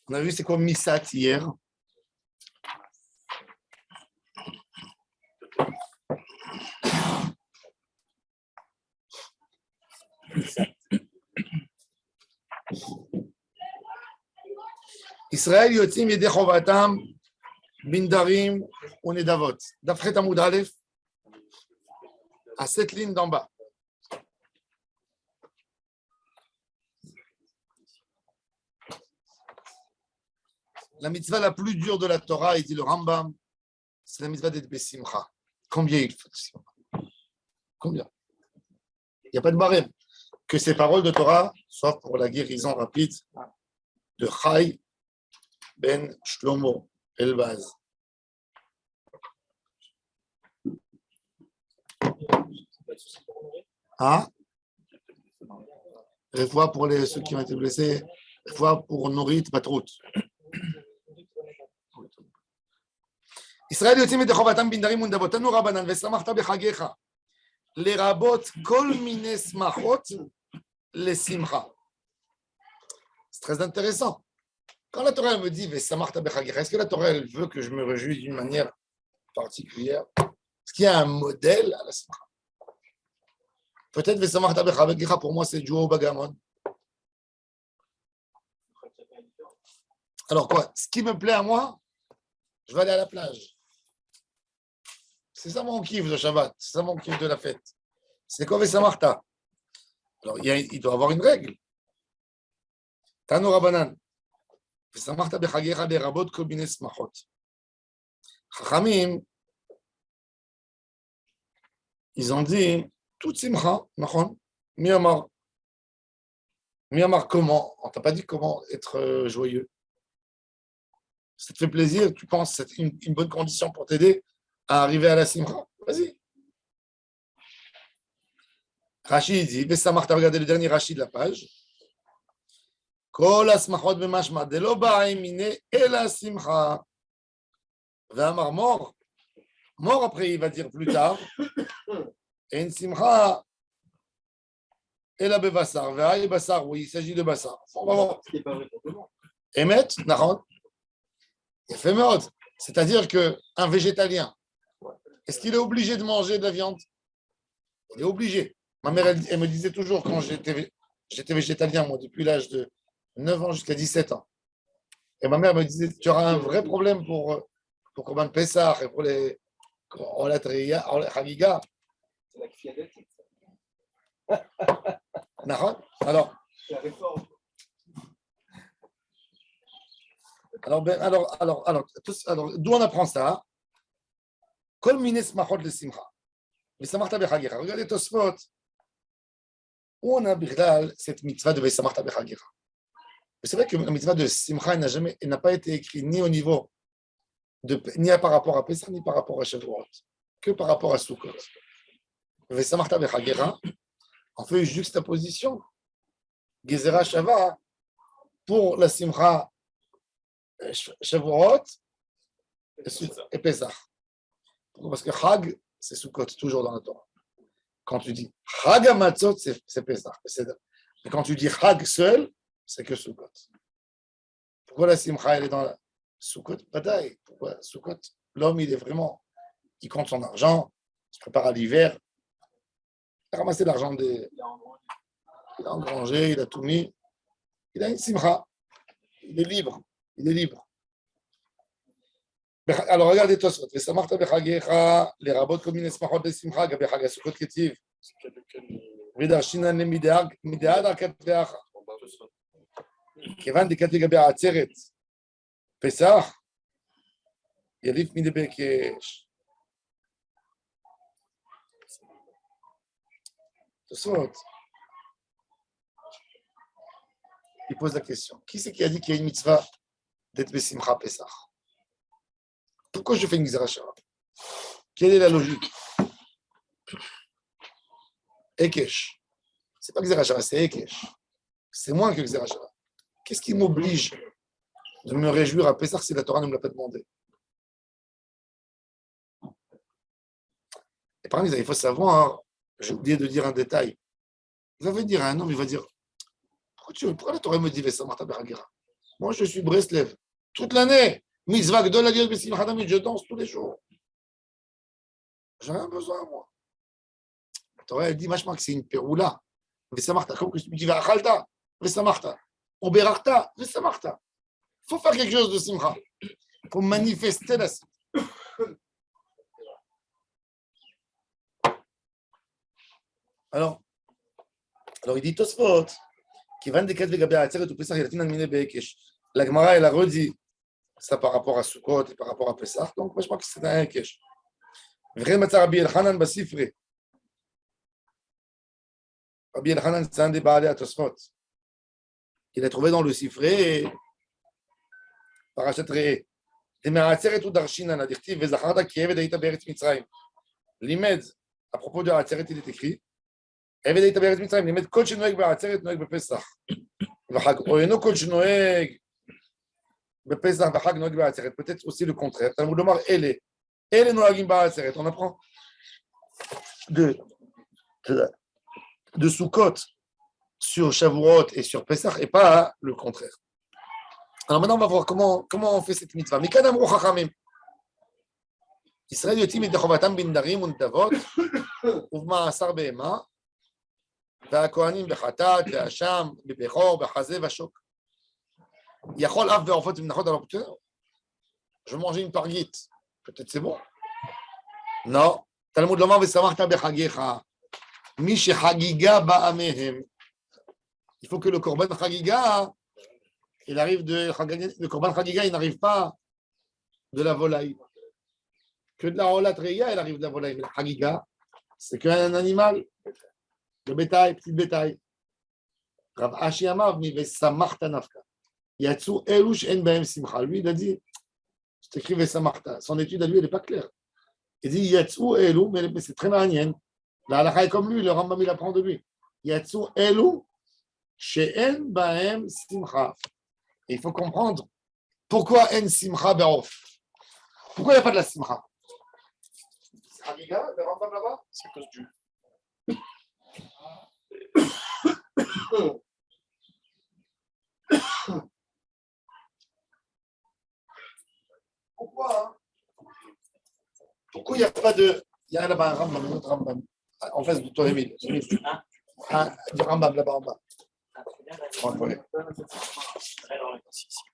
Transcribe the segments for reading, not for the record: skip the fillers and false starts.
On a vu c'est quoi Misat hier. Israël yotzim yedei chovatam bindarim unedavot. D'après Tamoud Aleph, à cette ligne d'en bas. La mitzvah la plus dure de la Torah, il dit le Rambam, c'est la mitzvah d'être besimcha. Combien il faut? Combien? Il n'y a pas de barème. Que ces paroles de Torah soient pour la guérison rapide de Chai ben Shlomo Elbaz. Hein? Refoua pour ceux qui ont été blessés. Refoua pour Norit Batrout. ישראל יוצאים ידי חובתם בנדרים ונדבות, תנו רבנן ושמחת בחגיך, לרבות כל מיני שמחות לשמחה. C'est très intéressant. Quand la Torah me dit ושמחת בחגיך, est-ce que la Torah elle veut que je me réjouisse d'une manière particulière? Est-ce qu'il y a un modèle à la simcha? Peut-être ושמחת בחגיך, pour moi c'est jouer au bagamon. Alors quoi? Ce qui me plaît à moi, je vais aller à la plage. C'est ça mon kiff de Shabbat, c'est ça mon kiff de la fête. C'est quoi Vesamarta? Alors il doit avoir une règle. Tano Rabanan. Vesamarta bechagecha berabot kol minei smachot. Chachamim, ils ont dit toute simcha, nachon, mi-amar. Mi-amar comment? On t'a pas dit comment être joyeux. Ça te fait plaisir, tu penses que c'est une bonne condition pour t'aider à arriver à la simcha? Vas-y. Rashi dit, Vesamarta, regardez le dernier Rashi de la page. Kol asmachot b'mashma delo ba'im mine ela simcha. Ve'amar mort. Mort après, il va dire plus tard. Et une simcha ela bevassar. Ve'ay bassar, oui, il s'agit de bassar. On va voir. Emet, nahon. C'est-à-dire qu'un végétalien, est-ce qu'il est obligé de manger de la viande? Il est obligé. Ma mère, elle me disait toujours, quand j'étais végétalien, moi, depuis l'âge de 9 ans jusqu'à 17 ans. Et ma mère me disait, tu auras un vrai problème pour Korban Pessah et pour les Chagiga. C'est la Kfiadet. Alors, d'où on apprend ça? Kol minei smachot lesimcha. Vesamarta bechagecha. Regardez Tosfot. Où on a bichlal cette mitzvah de Vesamarta bechagecha. C'est vrai que la mitzvah de simcha n'a pas été écrite ni au niveau ni par rapport à Pesach ni par rapport à Shavuot, que par rapport à Sukkot. Vesamarta bechagecha. On fait une juxtaposition. Gezerah Shava pour la simcha Shavuot et Pesach. Parce que Chag, c'est Sukkot, toujours dans la Torah. Quand tu dis Chag HaMatzot, c'est Pesach. Mais quand tu dis Chag seul, c'est que Sukkot. Pourquoi la Simcha, elle est dans la Sukkot? Bataille. Pourquoi Sukkot? L'homme, il compte son argent, il se prépare à l'hiver. Il a ramassé l'argent il a engrangé, il a tout mis. Il a une Simcha. Il est libre. Alors regardez Tosfot. Vesamarta bechagecha lirabot kol minei smachot lesimcha gabe chag hasukot ketiv. Vidarshinan lemidead arkat ve'acha. Kevan dekat gabe ha'atzeret. Pesach yalif midei bekesh. Tosfot. Il pose la question. Qui c'est qui a dit qu'il y a une mitzvah d'être besimcha Pesach? Pourquoi je fais une Gezerah Shava? Quelle est la logique? Ekesh. Ce n'est pas Gezerah Shava, c'est Ekesh. C'est moins que Gezerah Shava. Qu'est-ce qui m'oblige de me réjouir à Pesach si la Torah ne me l'a pas demandé? Et par exemple, il faut savoir, j'ai oublié de dire un détail. Il va venir un homme, il va dire, pourquoi la Torah me dit Vesamarta bechagecha? Moi, je suis Breslev. Toute l'année. Mitzvah Gdol Aliyot Besimcha Tamid, je danse tous les jours. J'ai rien besoin, moi. La Torah, elle dit vachement que c'est une peroula. Vesamarta. Comme que tu dis, Vachalta, Vesamarta. Oberachta, Vesamarta. Il faut faire quelque chose de simcha. Il faut manifester la simcha. Alors, il dit Tosfot, qui vend des quêtes de Gabi Atzeret ou Pesach, il a fini d'amener Bekesh. La Gemara, elle a redit ça par rapport à Sukkot et par rapport à Pesach. Donc, moi, je crois que c'est un Kesh. Vrai Matzah Rabbi Elchanan Basifre. Rabbi Elchanan, c'est un des Baalei à Tosfot. Il a trouvé dans le Sifré, Parashat Re'eh. Demeratzeret ou Darshinan, a dit Vezacharta ki Eved Haïta Beretz Mitzrayim. Limed, à propos de Atzeret, il est écrit Eved Haïta Beretz Mitzrayim, Limed Kol Shenoeg Be'atzeret Noeg Bepesach. V'chag, ou eno Kol Shenoeg Bepesach v'chag Noeg Be'atzeret. Peut-être aussi le contraire. Talmud Lomar, Ele Noagim Be'atzeret. On apprend de Sukkot sur Shavuot et sur Pesach et pas le contraire. Alors maintenant, on va voir comment on fait cette mitzvah. Mikan amru chachamim. Israël yotim et dechovatam bindarim untavot uvma'asar be'ema והכהנים בחטאת, והאשם, בבכור, בחזה ובשוק. יכול אף בעופות ומנחות על הפטר? Je vais manger une parguite. Peut-être c'est bon. Non. תלמוד לומר ושמחת בחגיך. מי שחגיגה באה מהם. Il faut que le korban chagiga, il arrive le korban chagiga, il n'arrive pas de la volaille. Que de la rolat reya, il arrive de la volaille. Mais la chagiga, c'est qu'un animal. Le bétail, petit bétail. Rav Ashi Amav, mi vesamarta nafka. Yatsu elush en baem simcha. Lui, il a dit, c'est écrit vesamarta. Son étude à lui, elle n'est pas claire. Il dit Yatsu elu, mais c'est très marinienne. La halakha est comme lui, le Rambam, il apprend de lui. Yatsu elu, she'en baem simcha. Et il faut comprendre pourquoi en simcha be'of. Pourquoi il n'y a pas de la simcha? C'est Hagiga, le Rambam là-bas? C'est à cause du. Pourquoi il n'y a pas de. Il y a là-bas un Rambam, un autre Rambam, en face de toi, Émile. Du Rambam là-bas en bas. C'est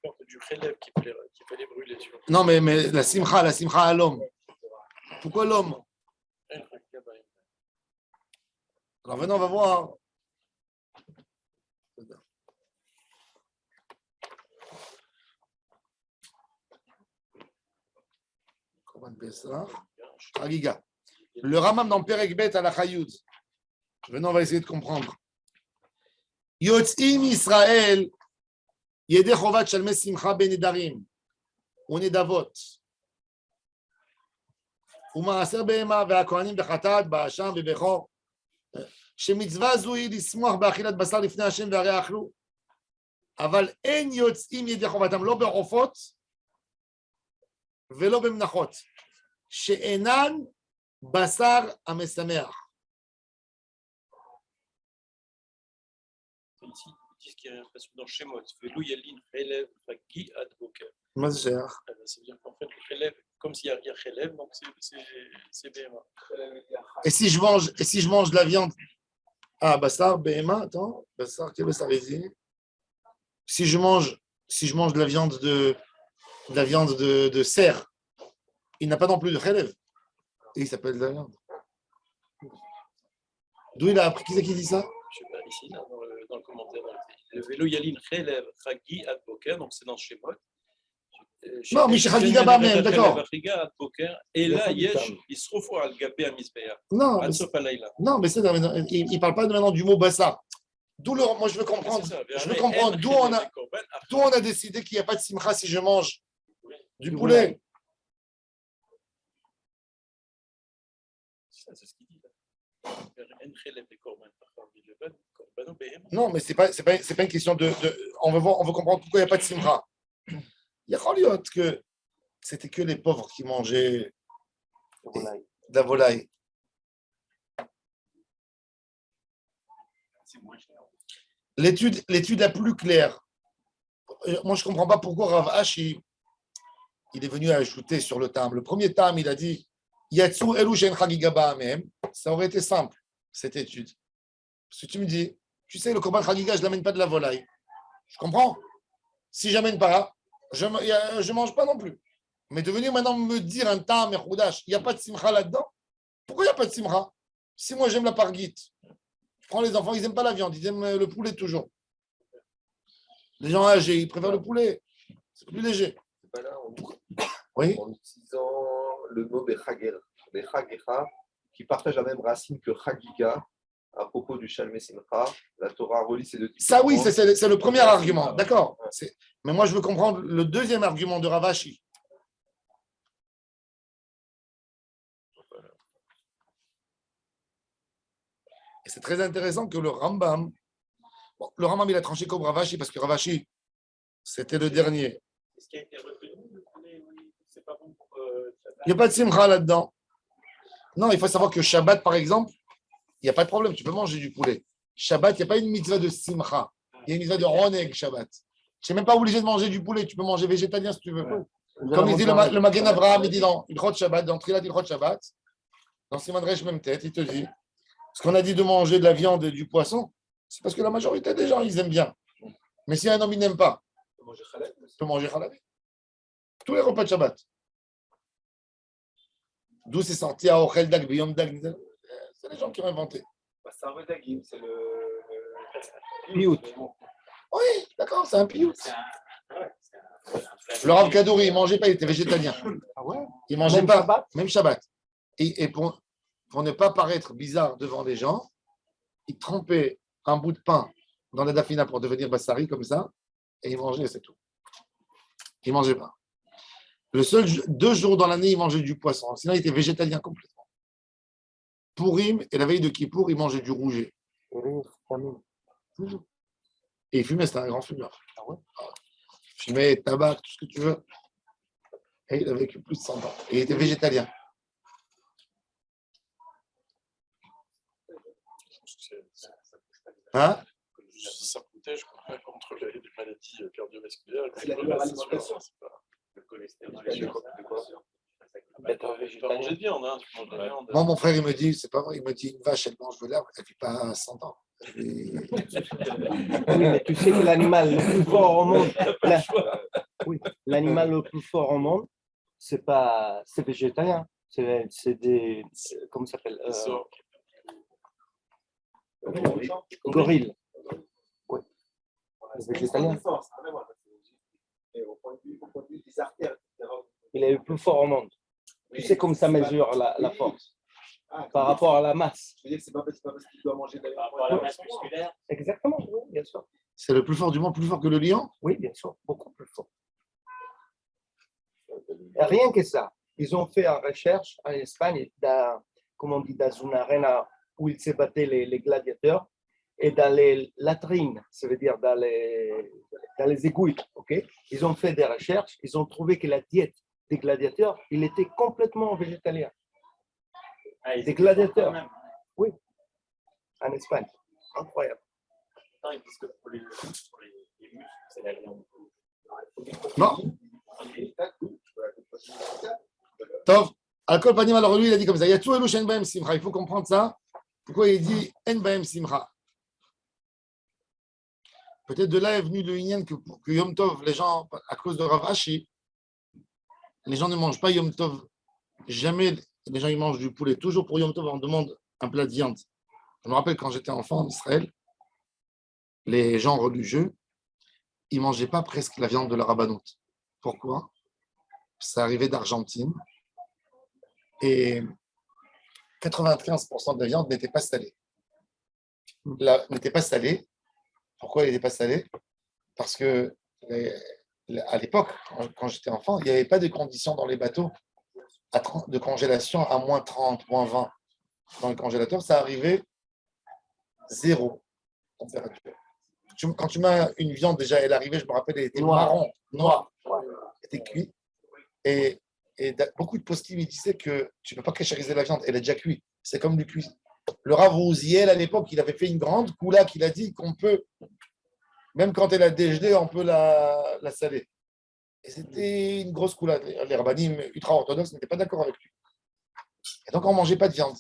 peur du relève qui peut les brûler. Non, mais la simcha à l'homme. Pourquoi l'homme? Alors maintenant, on va voir. Le Ramam dans Perek Bet à la Chayoud. Maintenant, on va essayer de comprendre. Yotzim Israël, Yedeh Chovat Shalmei Simcha Benedarim, Unedavot. ומעשר בהמה והכהנים בחטאת, באשם ובכור, שמצווה זו היא לשמוח באכילת בשר לפני השם והרי אכלו, אבל אין יוצאים ידי חובתם, לא בעופות ולא במנחות, שאינן בשר המשמח. Ici, ils disent qu'il y a dans Shemot, Velou Yalin, Chelev, Fagi, Advoker. מה זה שייך? Ça veut dire qu'en fait, le Chelev, comme s'il y a Chelev, donc c'est Béma. Et si je mange de la viande? Ah, Bassar, Béma, attends, Bassar, quel Bassar ici? Si je mange de la viande de cerf, il n'a pas non plus de Chelev. Et il s'appelle de la viande. D'où il a appris? Qui c'est qui dit ça? Je ne sais pas, ici, là, dans le commentaire. Le Vélo Yalin, Chelev, Chagi, Advoker, donc c'est dans Shemot. Non, mais chez Chagiga ba même, d'accord. Et là, il se revoit à Gabé à Misbéa. Non, mais c'est il ne parle pas maintenant du mot Bassar. D'où moi je veux comprendre. Je veux comprendre d'où on a décidé qu'il n'y a pas de simcha si je mange du poulet. C'est ce qu'il dit là. Non, mais c'est pas une question de on veut comprendre pourquoi il n'y a pas de simcha. Il y a que c'était que les pauvres qui mangeaient de la volaille. L'étude la plus claire, moi, je ne comprends pas pourquoi Rav Ashi, il est venu ajouter sur le tam. Le premier tam, il a dit Yatsu elu shen chagiga ba'amem. Ça aurait été simple, cette étude. Parce que tu me dis, tu sais, le korban chagiga, je ne l'amène pas de la volaille. Je comprends. Si je n'amène pas, je ne mange pas non plus. Mais de venir maintenant me dire un tam et choudash, il n'y a pas de simcha là-dedans. Pourquoi il n'y a pas de simcha? Si moi j'aime la parguite, je prends les enfants, ils n'aiment pas la viande, ils aiment le poulet toujours. Les gens âgés, ils préfèrent le poulet. C'est plus léger. C'est pas là, Oui. en utilisant le mot Bechagecha, qui partage la même racine que Chagiga, à propos du Shalmei Simcha. La Torah relie ces deux types. Ça, oui, c'est le premier argument. D'accord. Mais moi, je veux comprendre le deuxième argument de Rav Ashi. Et c'est très intéressant que le Rambam, il a tranché comme Rav Ashi parce que Rav Ashi, c'était le dernier. Est-ce qu'il a été retenu? C'est pas bon pour Il n'y a pas de simcha là-dedans. Non, il faut savoir que Shabbat, par exemple, il n'y a pas de problème, tu peux manger du poulet. Shabbat, il n'y a pas une mitzvah de simcha. Il y a une mitzvah de roneg Shabbat. Tu n'es même pas obligé de manger du poulet, tu peux manger végétalien si tu veux. Comme il dit le Magen Avraham, il dit dans Ilchot Shabbat, dans Trilat Ilchot Shabbat, dans Siman Resh même tête, il te dit, ce qu'on a dit de manger de la viande et du poisson, c'est parce que la majorité des gens, ils aiment bien. Mais si un homme, il n'aime pas, il peut manger halal. Tous les repas de Shabbat. D'où c'est sorti à Ochel Dag, Biyom Dag. C'est les gens qui ont inventé. C'est un Redagim, c'est le Piout. Oui, d'accord, c'est un piout. Le Rav Kadouri, il ne mangeait pas, il était végétalien. Ah ouais? Il ne mangeait Même pas, Shabbat? même Shabbat. Et pour ne pas paraître bizarre devant les gens, il trempait un bout de pain dans la dafina pour devenir bassari comme ça, et il mangeait, c'est tout. Il ne mangeait pas. Le seul 2 jours dans l'année, il mangeait du poisson. Sinon, il était végétalien complètement. Pourim et la veille de Kippour, il mangeait du rouget. Et il fumait, c'était un grand fumeur. Ah ouais? Fumait, tabac, tout ce que tu veux. Et il a vécu plus de 100 ans. Et il était végétalien. Hein? Ça protège contre les maladies cardiovasculaires. C'est la meilleure alimentation. Le cholestérol. De quoi? Tu peux manger de viande, hein, tu manges de la viande. Moi, mon frère, il me dit, c'est pas vrai, il me dit, une vache, elle mange de l'herbe, elle ne vit pas 100 ans. Oui, mais tu sais que l'animal le plus fort au monde, oui, l'animal le plus fort au monde, c'est végétalien. C'est des, comment ça s'appelle? Gorille. Oui. C'est végétalien. Il est le plus fort au monde. Tu sais comme ça mesure la force par rapport à la masse. Je veux dire que c'est pas parce qu'il doit manger de Par rapport à la masse musculaire. Exactement, oui, bien sûr. C'est le plus fort du monde, plus fort que le lion? Oui, bien sûr, beaucoup plus fort. Et rien que ça. Ils ont fait une recherche en Espagne, comme on dit, dans une arène où ils se battaient les gladiateurs, et dans les latrines, ça veut dire dans les égouts, ok? Ils ont fait des recherches, ils ont trouvé que la diète des gladiateurs, il était complètement végétalien. Ah, Des gladiateurs. Oui, en Espagne. Incroyable. Non, ils disent que pour les muscles, c'est la viande. Non. Tov, Al-Kol Panim, alors lui, il a dit comme ça. Il y a tout Elouch En Baem Simcha. Il faut comprendre ça. Pourquoi il dit En Baem Simcha? Peut-être de là est venu le Inyan que Yom Tov, les gens, à cause de Rav Ashi, les gens ne mangent pas Yom Tov. Jamais les gens ils mangent du poulet. Toujours pour Yom Tov, on demande un plat de viande. Je me rappelle quand j'étais enfant en Israël, les gens religieux, ils ne mangeaient pas presque la viande de la rabbanoute. Pourquoi? Ça arrivait d'Argentine et 95% de la viande n'était pas salée. N'était pas salée. Pourquoi elle n'était pas salée? Parce que à l'époque, quand j'étais enfant, il n'y avait pas de conditions dans les bateaux de congélation à moins 30, moins 20. Dans le congélateur, ça arrivait 0 température. Quand tu mets une viande, déjà, elle arrivait, je me rappelle, elle était marron, noire, elle était cuite. Et beaucoup de postim disaient que tu ne peux pas cachériser la viande, elle est déjà cuite. C'est comme du cuit. Le Rav Rouziel, à l'époque, il avait fait une grande coula qu'il a dit qu'on peut Même quand elle a dégelé, on peut la saler. Et c'était une grosse coulade. Les rabbinim ultra-orthodoxes n'étaient pas d'accord avec lui. Et donc, on ne mangeait pas de viande.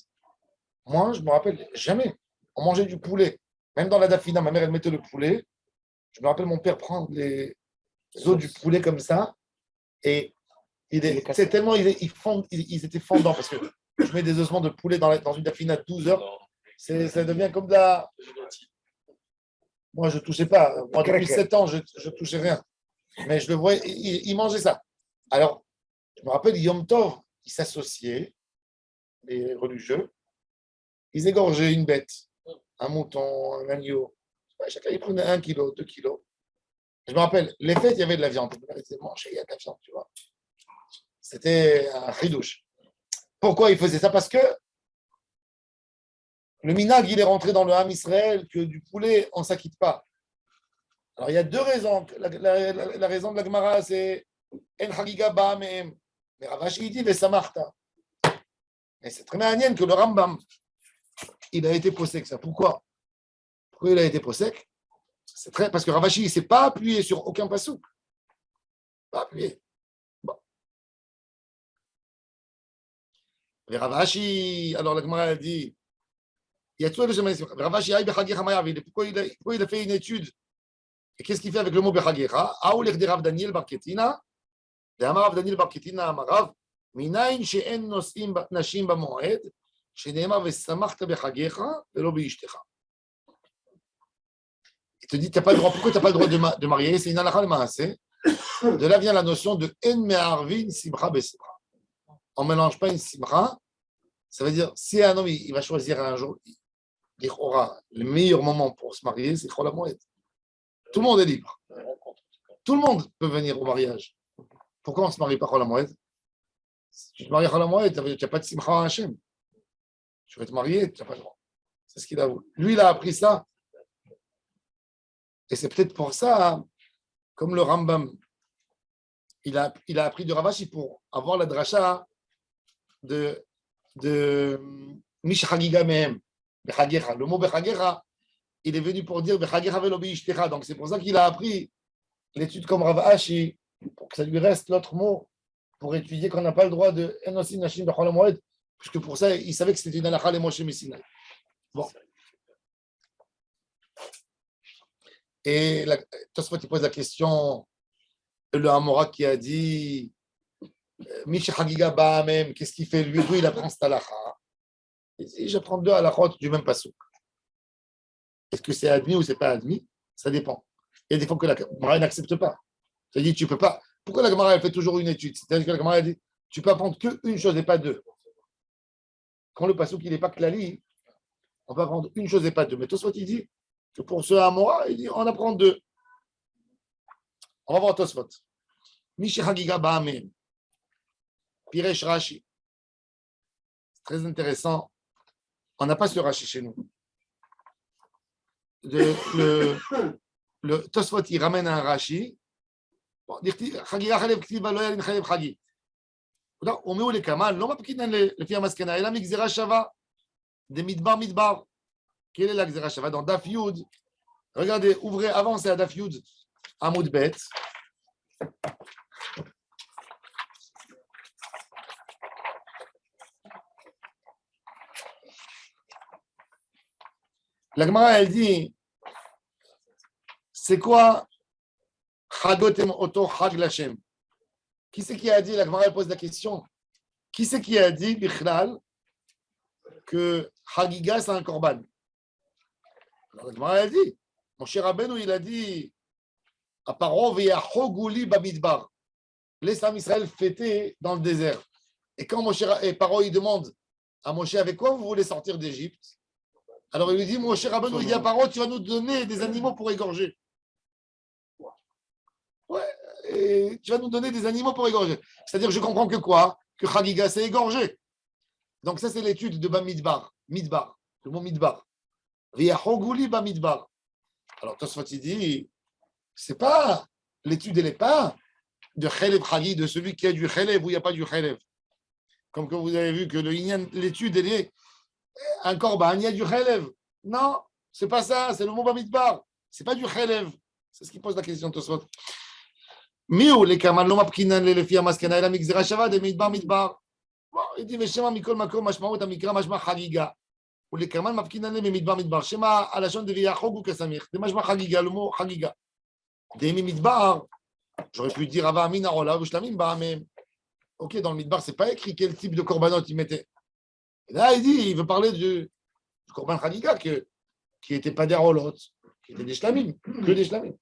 Moi, je me rappelle, jamais. On mangeait du poulet. Même dans la dafina, ma mère, elle mettait le poulet. Je me rappelle mon père prendre les os du poulet comme ça. Et c'est tellement, ils étaient fondants parce que je mets des ossements de poulet dans une dafina de 12 heures. Ça devient comme de la. Moi, je ne touchais pas. Moi, depuis 7 ans, je ne touchais rien. Mais je le voyais, il mangeait ça. Alors, je me rappelle, Yom Tov, ils s'associaient, les religieux. Ils égorgeaient une bête, un mouton, un agneau. Chacun, il prenait 1 kilo, 2 kilos. Je me rappelle, les fêtes, il y avait de la viande. Ils disaient, manger, il y a de la viande, tu vois. C'était un chidouche. Pourquoi ils faisaient ça? Parce que le minag, il est rentré dans le Ham Israël que du poulet, on ne s'acquitte pas. Alors, il y a 2 raisons. La raison de la Gemara, c'est En Chagiga Ba'amehem. Mais Ravashi, il dit Vesamarta. Et c'est très bien que le Rambam, il a été possèque. Ça. Pourquoi il a été possèque? C'est très parce que Ravashi, il ne s'est pas appuyé sur aucun passouk. Pas appuyé. Bon. Mais Ravashi, alors la Gemara a dit il y a tout le chemin. Ravashi, pourquoi il a fait une étude? Et qu'est-ce qu'il fait avec le mot Bechagecha? Aoulech de Rav Daniel Barketina, de Amarav Daniel Barketina Amarav, Minayin she'en nosim nashim b'moed, sheneemar vesamachta bechagecha velo beishtecha. Il te dit, t'as pas le droit, pourquoi tu n'as pas le droit de marier? C'est une halakha de maaseh. De là vient la notion de en me'arvin simcha besimcha. On ne mélange pas une simcha. Ça veut dire, si un homme il va choisir un jour, il aura le meilleur moment pour se marier, c'est Chol HaMoed. Tout le monde est libre. Tout le monde peut venir au mariage. Pourquoi on ne se marie pas Chol HaMoed? Si tu te maries Chol HaMoed, tu n'as pas de simcha à Hachem. Tu veux te marier, tu n'as pas le droit. C'est ce qu'il a voulu. Lui, il a appris ça. Et c'est peut-être pour ça, comme le Rambam, il a appris de Ravashi pour avoir la dracha de Mish Chagiga Mehem, Bechagecha. Le mot Bechagecha, il est venu pour dire Bechagecha velo beishtecha. Donc c'est pour ça qu'il a appris l'étude comme Ravashi, pour que ça lui reste l'autre mot, pour étudier qu'on n'a pas le droit de Enosim Nashim Bechol HaMoed, puisque pour ça, il savait que c'était une halakha les Moshe Messinai. Bon. Et Tosfot il pose la question, le Hamora qui a dit Mish Chagiga Ba'amem, qu'est-ce qu'il fait lui? D'où il apprend cette halakha? Il dit j'apprends 2 halakhot du même passouk. Est-ce que c'est admis ou c'est pas admis? Ça dépend. Il y a des fois que la Gemara n'accepte pas. Ça dit tu peux pas. Pourquoi la Gemara elle fait toujours une étude? C'est-à-dire que la Gemara dit tu peux apprendre qu'une chose et pas 2. Quand le passouk il n'est pas klali, on peut apprendre une chose et pas 2. Mais Tosfot il dit que pour ce Hamora, il dit on apprend 2. On va voir Tosfot. Mishi Chagiga Ba'amem. Piresh Rashi. C'est très intéressant. On n'a pas ce Rashi chez nous. Le Tosfot, il ramène un Rashi. Chagiga Chalev Ktiba Lo Yalin Chalev Chagi. On met où les Kamal? Non, pas qu'il le fait Maskana. Et là, Mixera Shava. Des Midbar Midbar. Quelle est la Xera Shava? Dans Daf Yud. Regardez, ouvrez, avancez à Daf Yud, Amoud Bet. La Gemara, elle dit, c'est quoi Chagotem Oto Chag Lashem? Qui c'est qui a dit, la Gemara, elle pose la question, qui c'est qui a dit, Bichlal, que Chagiga, c'est un korban? Alors, la Gemara, elle dit, mon cher Rabbeinu, il a dit, à Paro ve'yachogouli bamidbar. Laisse l'âme Israël fêter dans le désert. Et quand Paro, il demande à Moshe, avec quoi vous voulez sortir d'Égypte? Alors il lui dit, mon cher Rabbeinu, il dit à Paro, tu vas nous donner des animaux pour égorger. Ouais, et tu vas nous donner des animaux pour égorger. C'est-à-dire, je comprends que quoi? Que Chagiga, c'est égorger. Donc ça, c'est l'étude de Bamidbar. Midbar, le mot Midbar. Ve'yachogouli bamidbar. Alors, Tosfot, il dit, c'est pas, l'étude, elle n'est pas de Chelev Chagi, de celui qui a du Chelev ou il n'y a pas du Chelev. Comme que vous avez vu que l'étude, elle est un korban, il y a du Chelev. Non, c'est pas ça, c'est le mot Bamidbar. C'est pas du Chelev, C'est ce qui pose la question, Tosfot. Miou, les kaman, l'homme apkinan, les filles, maskana, la mixera shava, de midbar, midbar. Il dit, Veshema, mikol, makom, mashmaout, amikra, mashma, chagiga. Ou les kaman, mapkinan, les midbar, midbar. Shema, à la chaîne de Viyachog ou Kassamir. De mashma, chagiga, le mot chagiga. Des midbar, j'aurais pu dire, Ava, Amina, Rola, Vishlamim, bah, mais, ok, dans le midbar, c'est pas écrit quel type de korbanot il mettait. Et là, il dit, il veut parler du korban chagiga, qui n'était pas des rolot, qui était des shlamim, que des shlamim.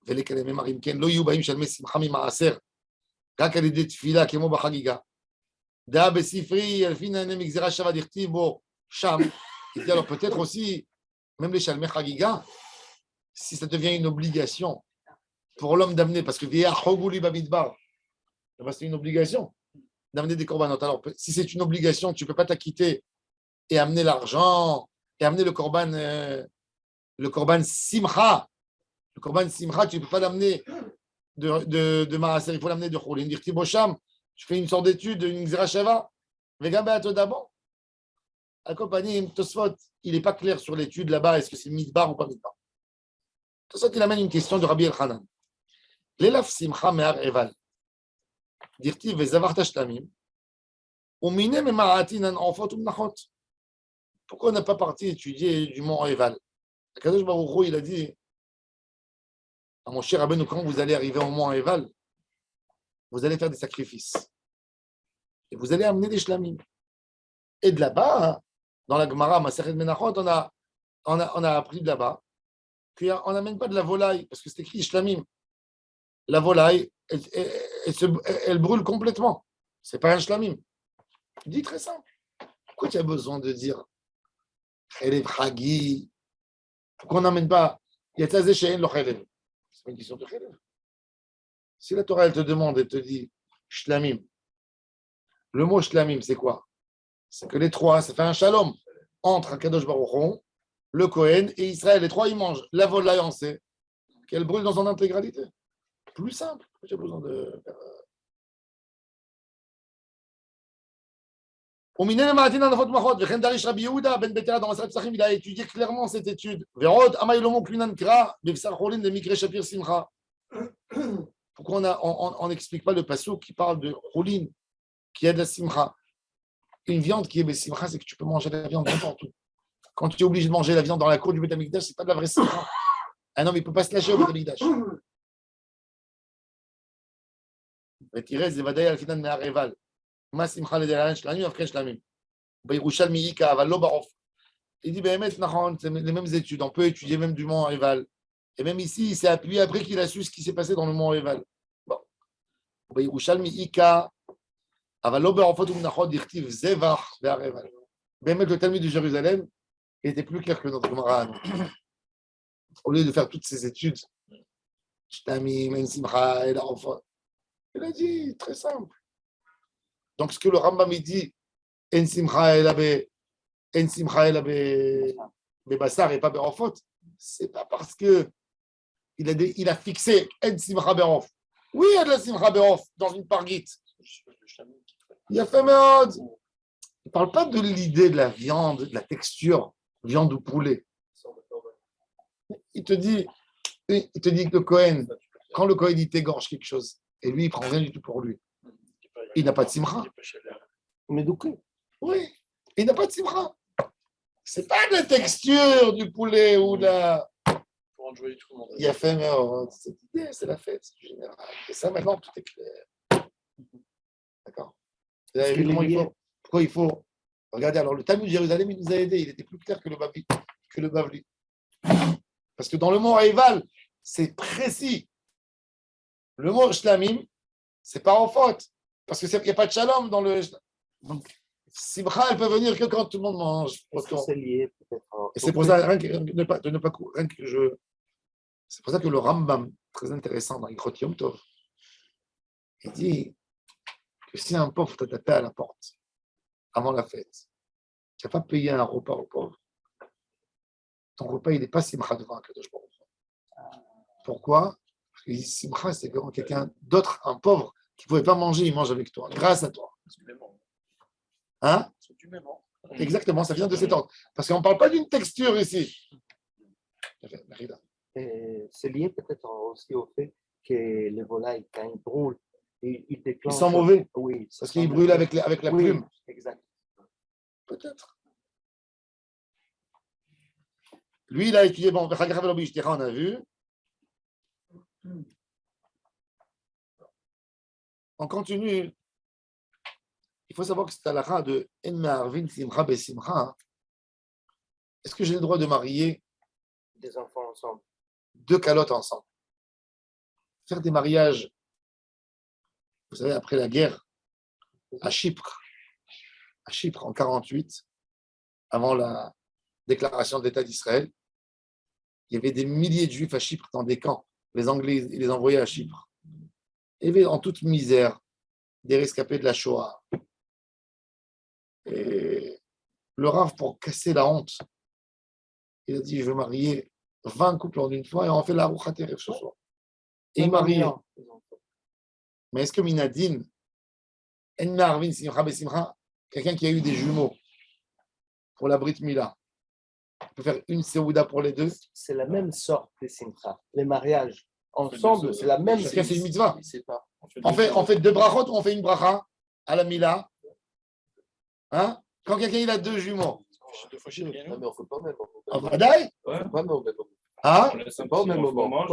ולכלמי מרים כן, לא יהיו באים שלמי שמחה ממעשר, רק על ידי תפילה כמו בחגיגה. דעה בספרי, לפי נהנה מגזירה שווה דכתיב בו שם, alors peut-être aussi, même les chalmei chagiga, si ça devient une obligation pour l'homme d'amener, parce que via choguli bamidbar, c'est une obligation d'amener des korbanot. Alors si c'est une obligation, tu ne peux pas t'acquitter et amener l'argent, et amener le korban simcha. Le korban simcha, tu ne peux pas l'amener de maaser, il faut l'amener de choulin. Dire tibosham, je fais une sorte d'étude, une xerashava, vega be'atodabo. Accompagné, Tosfot, il n'est pas clair sur l'étude là-bas, est-ce que c'est midbar ou pas midbar. Tosfot, il amène une question de Rabbi Elchanan. L'elaf simcha me'ar eval. Dire-t-il, vezavarta shtamim, umine me'ma'atin an enfot umnachot. Pourquoi on n'a pas parti étudier du mont Eval? Akadosh Baruch Hu, il a dit à mon cher Rabbeinu, quand vous allez arriver au mont Eval, vous allez faire des sacrifices. Et vous allez amener des shlamim. Et de là-bas, dans la Gemara, Masechet Menachot, on a appris de là-bas qu'on n'amène pas de la volaille, parce que c'est écrit shlamim. La volaille, elle brûle complètement. Ce n'est pas un shlamim. Je dis très simple. Pourquoi tu as besoin de dire Chelev Chagi? Pourquoi on n'amène pas Yatzazé Shein lo Chelev? C'est pas une question de Chelev. Si la Torah elle te demande, elle te dit Shlamim, le mot Shlamim, c'est quoi? C'est que les trois, ça fait un shalom entre Akadosh Baruch Hu, le Kohen et Israël. Les trois, ils mangent la volaille en C, qu'elle brûle dans son intégralité. Plus simple. J'ai besoin de faire. Il a étudié clairement cette étude. Pourquoi on n'explique pas le passouk qui parle de choulin, qui est de la simcha? Une viande qui est de simcha, c'est que tu peux manger la viande n'importe où. Quand tu es obligé de manger la viande dans la cour du Beth Amikdash, ce n'est pas de la vraie simcha. Un homme, il ne peut pas se lâcher au Beth Amikdash. Ma simcha le shlamim, après shlamim. Beirushalmi ika, aval lo barof. Il dit, ben, c'est les mêmes études. On peut étudier même du mont Eval. Et même ici, il s'est appuyé après qu'il a su ce qui s'est passé dans le mont Eval. Bon. Beirushalmi ika, aval lo barofot umnachot dirtiv zevach ve'ar Eval. Ben, le Talmud de Jérusalem était plus clair que notre Gemara. Au lieu de faire toutes ces études, shlamim, en simcha, et la rofot. Il a dit, très simple. Donc, ce que le Rambam dit, En simcha ela be basar et pas berofot, c'est pas parce que il a fixé En simcha berof. Oui, il y a de la simcha berof dans une parguite. Il a fait merde. Il ne parle pas de l'idée de la viande, de la texture, viande ou poulet. Il te dit que le Kohen, quand le Kohen il t'égorge quelque chose, et lui il prend rien du tout pour lui. Il n'a pas de simcha. Mais du coup, oui, il n'a pas de simcha. C'est pas de la texture du poulet ou la. Pour enjoyer tout le monde. Il a fait, mais cette idée, c'est la fête, c'est général. Et ça, maintenant, tout est clair. D'accord. Vous avez vu comment il faut? Pourquoi il faut? Regardez, alors le Talmud de Jérusalem, il nous a aidés. Il était plus clair que le Bavli. Parce que dans le mot Haïval, c'est précis. Le mot Shlamim, c'est pas en faute. Parce qu'il n'y a pas de shalom dans le. Donc, simcha, elle peut venir que quand tout le monde mange. c'est lié peut-être. Et c'est pour ça, c'est pour ça que le Rambam, très intéressant dans Ilchot Yom Tov, il dit que si un pauvre t'a tapé à la porte avant la fête, tu n'as pas payé un repas au pauvre, ton repas, il n'est pas simcha devant Akadosh Baruch Hu. Pourquoi? Parce que simcha, c'est quand quelqu'un d'autre, un pauvre, qui ne pouvait pas manger, il mange avec toi, grâce à toi. Hein? Exactement, ça vient de cet ordre. Parce qu'on ne parle pas d'une texture ici. Mechila. Et c'est lié peut-être aussi au fait que les volailles, quand ils brûlent, ils Ils déclenchent. sont mauvais Oui, parce qu'ils brûlent avec la oui, plume. exact. Peut-être. Lui, il a étudié, bon, on a vu. On continue. Il faut savoir que c'est à la fin de En Me'arvin Simcha Besimcha. Est-ce que j'ai le droit de marier Des enfants ensemble. deux calottes ensemble? Faire des mariages, vous savez, après la guerre, à Chypre en 48, avant la déclaration de l'État d'Israël, il y avait des milliers de Juifs à Chypre dans des camps. Les Anglais ils les envoyaient à Chypre. Il y avait en toute misère des rescapés de la Shoah. Et le Rav, pour casser la honte, il a dit, je veux marier 20 couples en une fois et on fait la Rouchat Erev ce soir. Et il mariait. Mais est-ce que Minadine, quelqu'un qui a eu des jumeaux pour la Brit Mila, peut faire une Seouda pour les deux? C'est la même sorte de Simcha. Les mariages ensemble, c'est la même. Chacun c'est une mitzvah. Il sait pas. On fait deux brachot ou on fait une bracha à la Mila? Hein? Quand quelqu'un il a deux jumeaux. Non, mais on ne fait pas au même moment. Ah, Vadaï? On fait pas au même moment. Hein? C'est pas au même moment.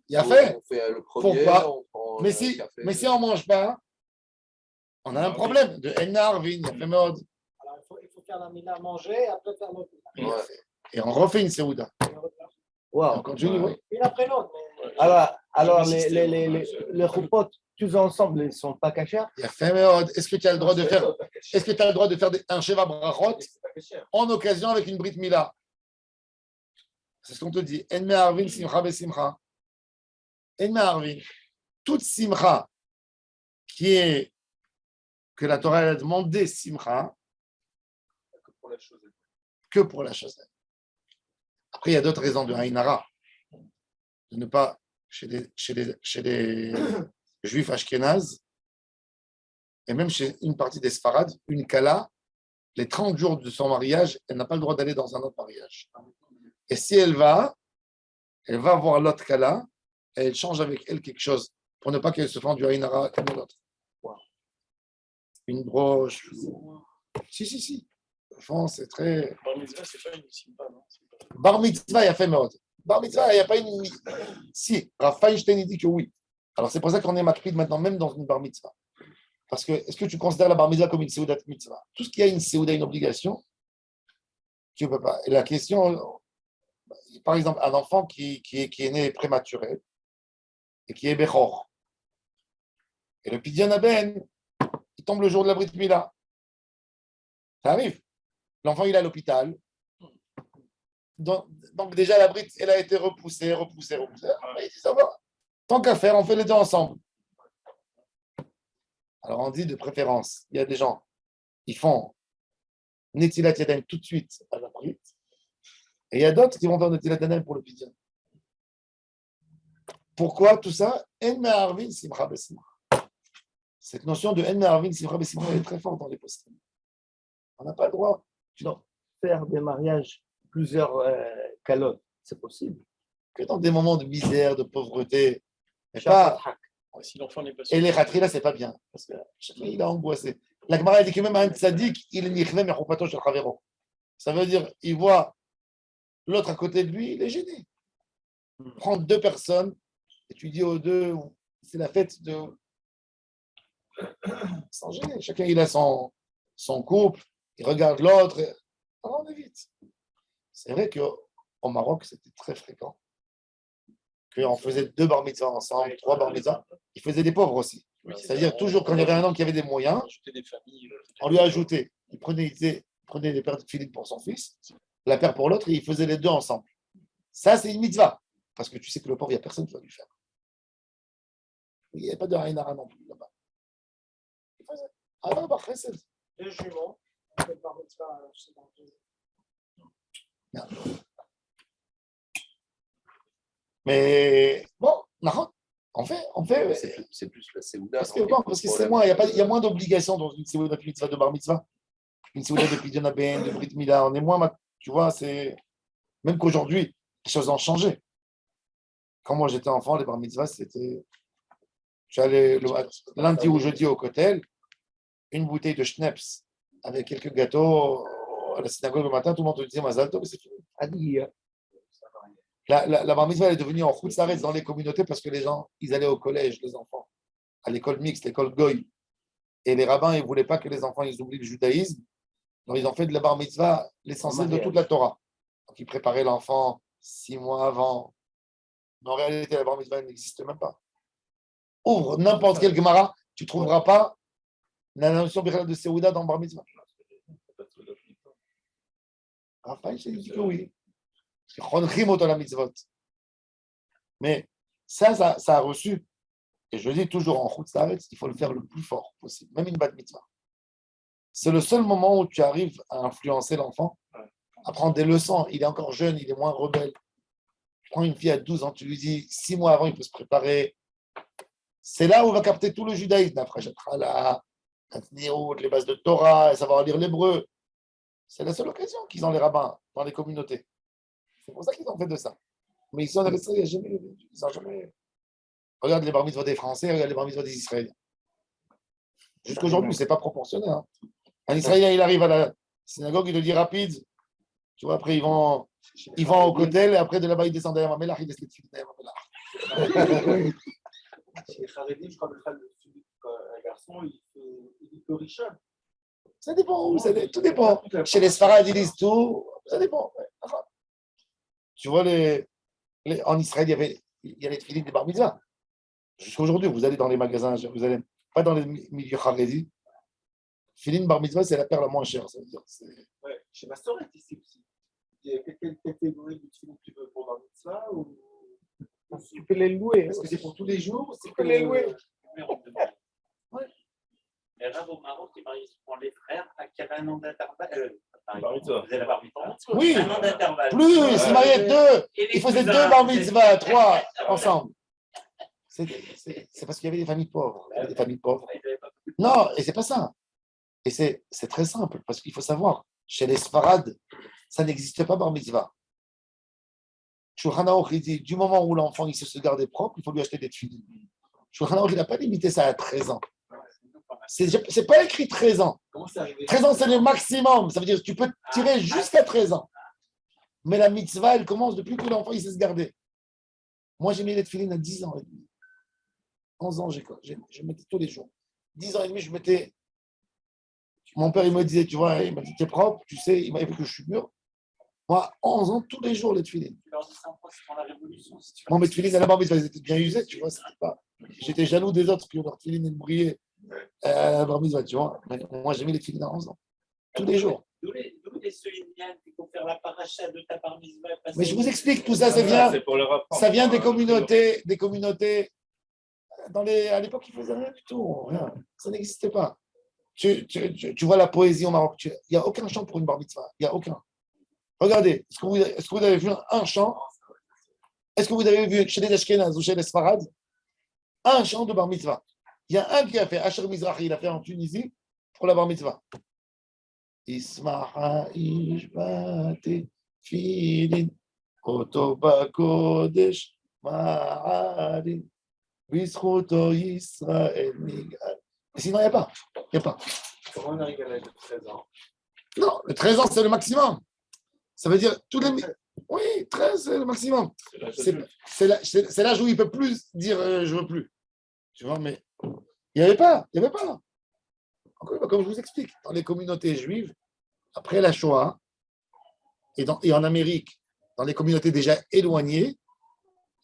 Il a fait. On fait le premier, Pourquoi? on prend Mais le café. si on ne mange pas, on a un problème de Enna Arvin, il a fait mode. Alors, il faut faire la mina manger et après faire l'autre. Ouais. Et on refait une Seouda. Wow. On continue, oui. Une après l'autre. Alors les roupotes, tous ensemble, ils ne sont pas cachés. Il a fait mode. Est-ce que tu as le droit de faire, un Sheva Brachot en occasion avec une Brit Mila? C'est ce qu'on te dit. En Me'arvin Simcha Besimcha. En Me'arvin. Toute Simcha que la Torah a demandé Simcha, que pour la chose. Après, il y a d'autres raisons de Haïnara. De ne pas, chez les juifs ashkénazes, et même chez une partie des Sfarades, une Kala, les 30 jours de son mariage, elle n'a pas le droit d'aller dans un autre mariage. Et si elle va voir l'autre Kala, et elle change avec elle quelque chose pour ne pas qu'elle se fasse du Haïnara comme l'autre. Une broche. Si. Enfant, c'est très. Bar mitzvah, c'est pas une simpa, non? Bar mitzvah, il y a fait mode. Bar mitzvah, il n'y a pas une. Si, Rav Feinstein dit que oui. Alors c'est pour ça qu'on est makpid maintenant, même dans une bar mitzvah. Parce que, est-ce que tu considères la bar mitzvah comme une seudat mitzvah? Tout ce qui a une seuda, une obligation, tu ne peux pas. Et la question, par exemple, un enfant qui est né prématuré et qui est bechor. Et le pidyon aben, il tombe le jour de la Brit Mila. Ça arrive. L'enfant, il est à l'hôpital. Donc déjà, la Brit, elle a été repoussée. Il dit, ça va. Tant qu'à faire, on fait les deux ensemble. Alors on dit de préférence, il y a des gens, ils font Netilat Yadayim tout de suite à la Brit. Et il y a d'autres qui vont faire Netilat Yadayim pour le pidyon. Pourquoi tout ça? En Me'arvin Simcha Besimcha. Cette notion de En Me'arvin Simcha Besimcha est très forte dans les postes. On n'a pas le droit. Non, faire des mariages, plusieurs calottes, c'est possible. Que dans des moments de misère, de pauvreté. Mais Shabbat pas. Hak. Si l'enfant n'est pas Et les khatrila, c'est pas bien. Parce que chacun, il a angoissé. La Gemara dit que même un tzaddik, il est nichvé mechupato shel chavero. Ça veut dire, il voit l'autre à côté de lui, il est gêné. Prendre deux personnes et tu dis aux deux, c'est la fête de. Sans gêner. Chacun, il a son couple, il regarde l'autre. Alors on évite. C'est vrai qu'au Maroc, c'était très fréquent. Qu'on faisait 2 bar mitzvahs ensemble, 3 bar mitzvahs. Ils faisaient des pauvres aussi. C'est-à-dire, toujours quand il y avait un homme qui avait des moyens, on lui ajoutait. Il prenait les paires de Philippe pour son fils, la paire pour l'autre, et il faisait les deux ensemble. Ça, c'est une mitzvah. Parce que tu sais que le pauvre, il n'y a personne qui va lui faire. Il n'y avait pas de Haïnara non plus là-bas. Il faisait. Ah non, bah, chesed. Deux jumeaux. On fait le bar mitzvah, c'est dans le- Non. Mais bon, on fait. C'est plus la Séouda. Parce que c'est moins, il y a moins d'obligations dans une Séouda mitzvah de bar mitzvah, une Séouda de pidyon aben, de brit mila. On est moins, tu vois, c'est même qu'aujourd'hui, Les choses ont changé. Quand moi j'étais enfant, les bar mitzvah, c'était. J'allais lundi ou jeudi au Kotel, une bouteille de Schneps avec quelques gâteaux à la synagogue le matin, tout le monde te disait Mazal Tov, et c'est fini. La bar mitzvah elle est devenue en route s'arrête dans les communautés parce que les gens, ils allaient au collège, les enfants, à l'école mixte, l'école Goy. Et les rabbins, ils ne voulaient pas que les enfants ils oublient le judaïsme. Donc, ils ont fait de la bar mitzvah l'essentiel de toute la Torah. Donc, ils préparaient l'enfant 6 mois avant. Mais en réalité, la bar mitzvah n'existe même pas. Ouvre n'importe quel Gemara, tu ne trouveras pas la notion de Seouda dans bar mitzvah. Raphaël, j'ai dit que oui. Mais ça a reçu. Et je dis toujours en route, il faut le faire le plus fort possible, même une bat mitzvah. C'est le seul moment où tu arrives à influencer l'enfant, à prendre des leçons. Il est encore jeune, il est moins rebelle. Tu prends une fille à 12 ans, tu lui dis 6 mois avant, il peut se préparer. C'est là où il va capter tout le judaïsme, les bases de Torah, savoir lire l'hébreu. C'est la seule occasion qu'ils ont les rabbins dans les communautés. C'est pour ça qu'ils ont fait de ça. Mais ils n'ont jamais. Regarde les bar mitzvahs des Français, regarde les bar mitzvahs des Israéliens. Jusqu'aujourd'hui, ce n'est pas proportionnel. Hein. Un Israélien, il arrive à la synagogue, il te dit rapide. Tu vois, après, ils vont au Kotel, et après, de là-bas, ils descendent à Yamamelach, ils descendent à Yamamelach. Chez les Haredim, je crois qu'un garçon, il peut richer. Ça dépend où, tout dépend. Chez les Sfarad, ils disent tout, ça dépend. Tu vois, en Israël, il y a les tefilines des bar mitzvah. Jusqu'à aujourd'hui, vous allez dans les magasins à Jérusalem, pas dans les milieux Haredi. Tefilin bar mitzvah, c'est la paire la moins chère. Ça veut dire, ouais, chez Mastoret, ici aussi. Quelle catégorie de tefilin tu veux pour bar mitzvah ou... Tu peux les louer. Est-ce que c'est pour tous les jours? Tu peux les louer. Ouais. Les Rav au Maroc, ils font les frères à qui avaient un an d'intervalle. Vous avez la bar mitzvah. Oui, un an d'intervalle. Plus, ils mariaient deux. Ils faisaient 2 bar mitzvah, 3 ensemble. C'est parce qu'il y avait des familles pauvres. Il y avait des familles pauvres. Non, et c'est pas ça. Et c'est très simple, parce qu'il faut savoir, chez les Sfarad, ça n'existe pas bar mitzvah. Shulchan Aruch, il dit, du moment où l'enfant il sait se garder propre, il faut lui acheter des tefilin. Shulchan Aruch, il n'a pas limité ça à 13 ans. C'est pas écrit 13 ans. 13 ans, c'est le maximum. Ça veut dire que tu peux tirer jusqu'à 13 ans. Mais la mitzvah, elle commence depuis que l'enfant il sait se garder. Moi, j'ai mis les tefilin à 10 ans et demi. 11 ans, je mettais tous les jours. 10 ans et demi, je mettais. Mon père, il me disait, tu vois, il m'a dit, t'es propre, tu sais, il m'a vu que je suis mûr. Moi, 11 ans, tous les jours, les tefilin. Tu leur dis ça en France, c'est la révolution. Si tu Moi, mes tefilin, à la barbe, ils étaient bien usés, tu vois. Pas... J'étais jaloux des autres qui ont leur tefilin, ils brillaient à la barbe, tu vois. Mais moi, j'ai mis les tefilin à 11 ans. Tous les jours. D'où les soulignants qui vont faire la paracha de ta bar mitzvah. Mais je vous explique, tout ça, ça vient des communautés. À l'époque, ils ne faisaient rien du tout. Rien. Ça n'existait pas. Tu vois la poésie au Maroc. Il n'y a aucun chant pour une bar mitzvah. Il n'y a aucun. Regardez, est-ce que vous avez vu un chant? Est-ce que vous avez vu chez les Ashkenaz ou chez les Sfarad un chant de bar mitzvah? Il y a un qui a fait, Asher Mizrahi, il a fait en Tunisie pour la bar mitzvah. Ismaha ishbate filin otoba kodesh ma'arin bisruto Israël nigal. Et sinon, il n'y a pas. Comment on arrive à l'âge de 13 ans? Non, le 13 ans, c'est le maximum. Ça veut dire tous les. Oui, 13, c'est le maximum. C'est l'âge où il ne peut plus dire je ne veux plus. Tu vois, mais il n'y avait pas. Encore, comme je vous explique, dans les communautés juives, après la Shoah, et en Amérique, dans les communautés déjà éloignées,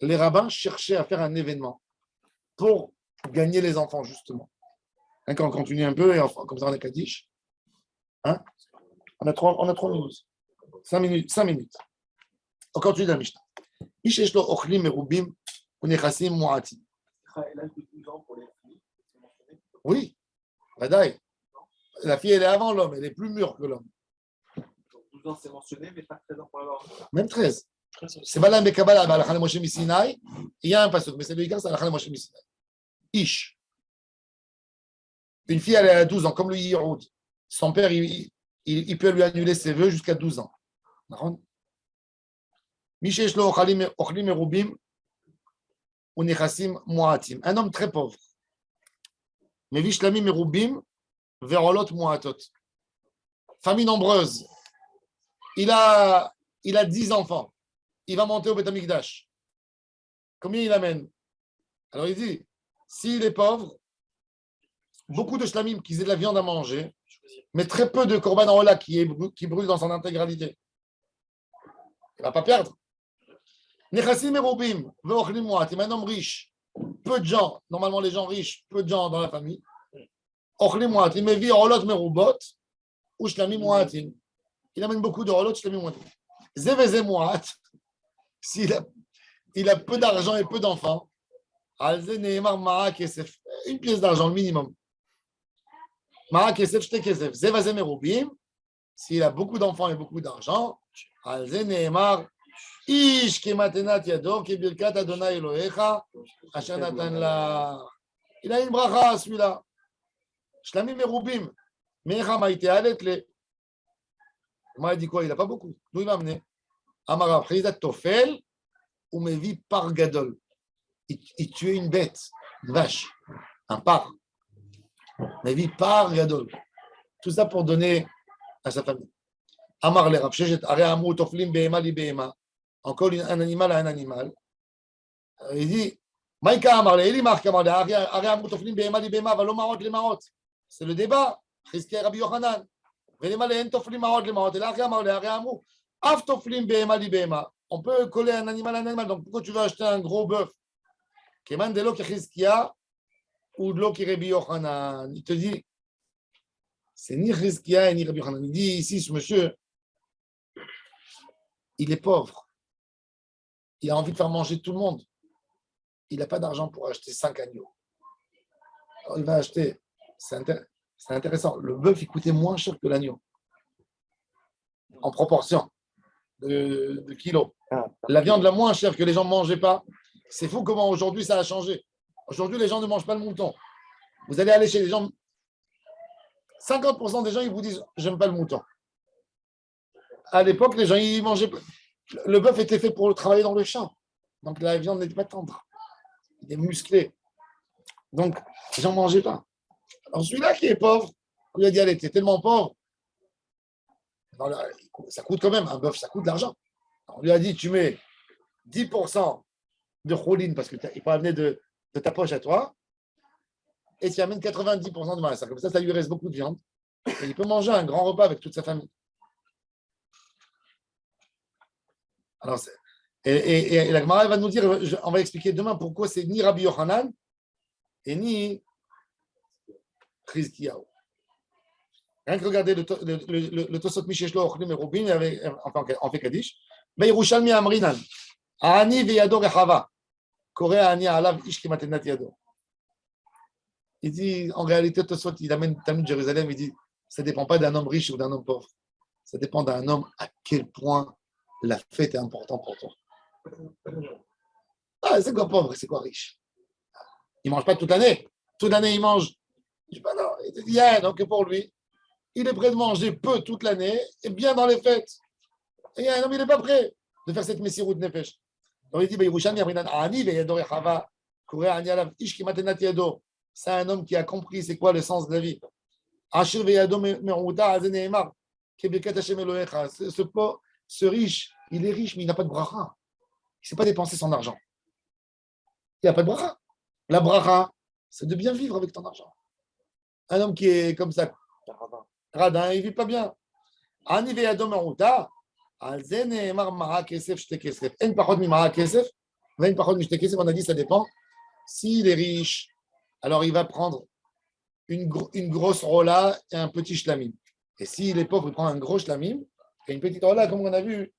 les rabbins cherchaient à faire un événement pour gagner les enfants, justement. Quand on continue un peu, et enfin, comme ça on est Kaddish. Hein? On a 3 minutes. 5 minutes. On continue la Mishnah. Ishesh lo ochlim merubim unechasim mu'atim. L'âge de 12 ans pour les filles. Oui, Badaï. La fille, elle est avant l'homme, elle est plus mûre que l'homme. Donc 12 ans, c'est mentionné, mais pas 13 ans pour l'avoir. Même 13. C'est Balam Bekabala, Balachal Moshe Misinaï. Il y a un passage, mais c'est le Icar, c'est Balachal Moshe Misinaï. Ish. Une fille, elle est à 12 ans, comme le Yiroud. Son père, il peut lui annuler ses vœux jusqu'à 12 ans. Mishesh lo ochlim merubim ou nechassim muatim. Un homme très pauvre. Mevi shlamim merubim verolot muatot. Famille nombreuse. Il a 10 enfants. Il va monter au Beth Amikdash. Combien il amène? Alors il dit, s'il est pauvre, beaucoup de shlamim qui aient de la viande à manger, mais très peu de korban ola qui brûle dans son intégralité. Il ne va pas perdre. Nechassim merubim ve'ochlim muatim. Un homme riche, peu de gens, normalement les gens riches, peu de gens dans la famille. Ochlim muatim, mevi rolot merubot ou shlamim muatim. Il amène beaucoup de rolot shlamim muatim. Zeveze muat, s'il a peu d'argent et peu d'enfants, une pièce d'argent, le minimum. S'il a beaucoup d'enfants et beaucoup d'argent, il a une bracha, celui-là. Shlamim merubim. Mecha maïtealet le. Moi, il dit quoi? Il n'a pas beaucoup. D'où il va amener? Amara Prizat Tofel ou Mevi par Gadol. Il tuait une bête, une vache, un par. Mevi par Gadol. Tout ça pour donner à sa famille. Amar le Rav Sheshet Are Amru Toflim Behema li Behema. Encore un animal à un animal. Il dit Maïka Amar le Eli Mark Amar le Are Amru Toflim Behema li Behema. Valo Marot le Marot. C'est le débat. Chizkiah Rabbi Yochanan. On peut coller un animal à un animal. Donc, pourquoi tu veux acheter un gros bœuf? Ou de l'eau qui Rabbi Yochanan. Il te dit, c'est ni Chizkiah ni Rabbi Yochanan. Il dit ici, ce monsieur, il est pauvre. Il a envie de faire manger tout le monde. Il n'a pas d'argent pour acheter 5 agneaux. Alors, il va acheter. C'est intéressant. Le bœuf, il coûtait moins cher que l'agneau. En proportion de kilos. La viande la moins chère que les gens ne mangeaient pas. C'est fou comment aujourd'hui ça a changé. Aujourd'hui, les gens ne mangent pas le mouton. Vous allez aller chez les gens. 50% des gens, ils vous disent j'aime pas le mouton. À l'époque, les gens, ils mangeaient pas. Le bœuf était fait pour travailler dans le champ. Donc la viande n'était pas tendre. Il est musclé. Donc, les gens ne mangeaient pas. Alors celui-là qui est pauvre, on lui a dit, allez, t'es tellement pauvre, ça coûte quand même, un bœuf, ça coûte de l'argent. On lui a dit, tu mets 10% de choline, parce qu'il peut amener de ta poche à toi, et tu amènes 90% de masse. Comme ça lui reste beaucoup de viande. Et il peut manger un grand repas avec toute sa famille. Alors, et la Gemara va nous dire, on va expliquer demain pourquoi c'est ni Rabbi Yochanan et ni Chizkiyahu. Rien que regarder le Tosot Misheshlo Ochlim et Rubin, en fait Kaddish. Beirushalmi Amrinan, Ani veyado rechava, Korea Ani alav ish kimatenat yado. Il dit, en réalité, Tosot, il amène Talmud Jérusalem, il dit, ça ne dépend pas d'un homme riche ou d'un homme pauvre. Ça dépend d'un homme à quel point la fête est importante pour toi. Ah, c'est quoi pauvre, c'est quoi riche? Il ne mange pas toute l'année. Toute l'année, il mange. Je dis, bah non, il te dit, yeah, donc pour lui, il est prêt de manger peu toute l'année et bien dans les fêtes. Et un homme, il n'est pas prêt de faire cette messirut nefesh. Donc il dit, c'est un homme qui a compris c'est quoi le sens de la vie. Ce riche, il est riche, mais il n'a pas de bracha. Il ne sait pas dépenser son argent. Il n'a pas de bracha. La bracha, c'est de bien vivre avec ton argent. Un homme qui est comme ça, radin, il ne vit pas bien. On a dit ça dépend. S'il est riche, alors il va prendre une grosse rola et un petit shlamim. Et s'il est pauvre, il prend un gros shlamim et une petite rola, comme on a vu.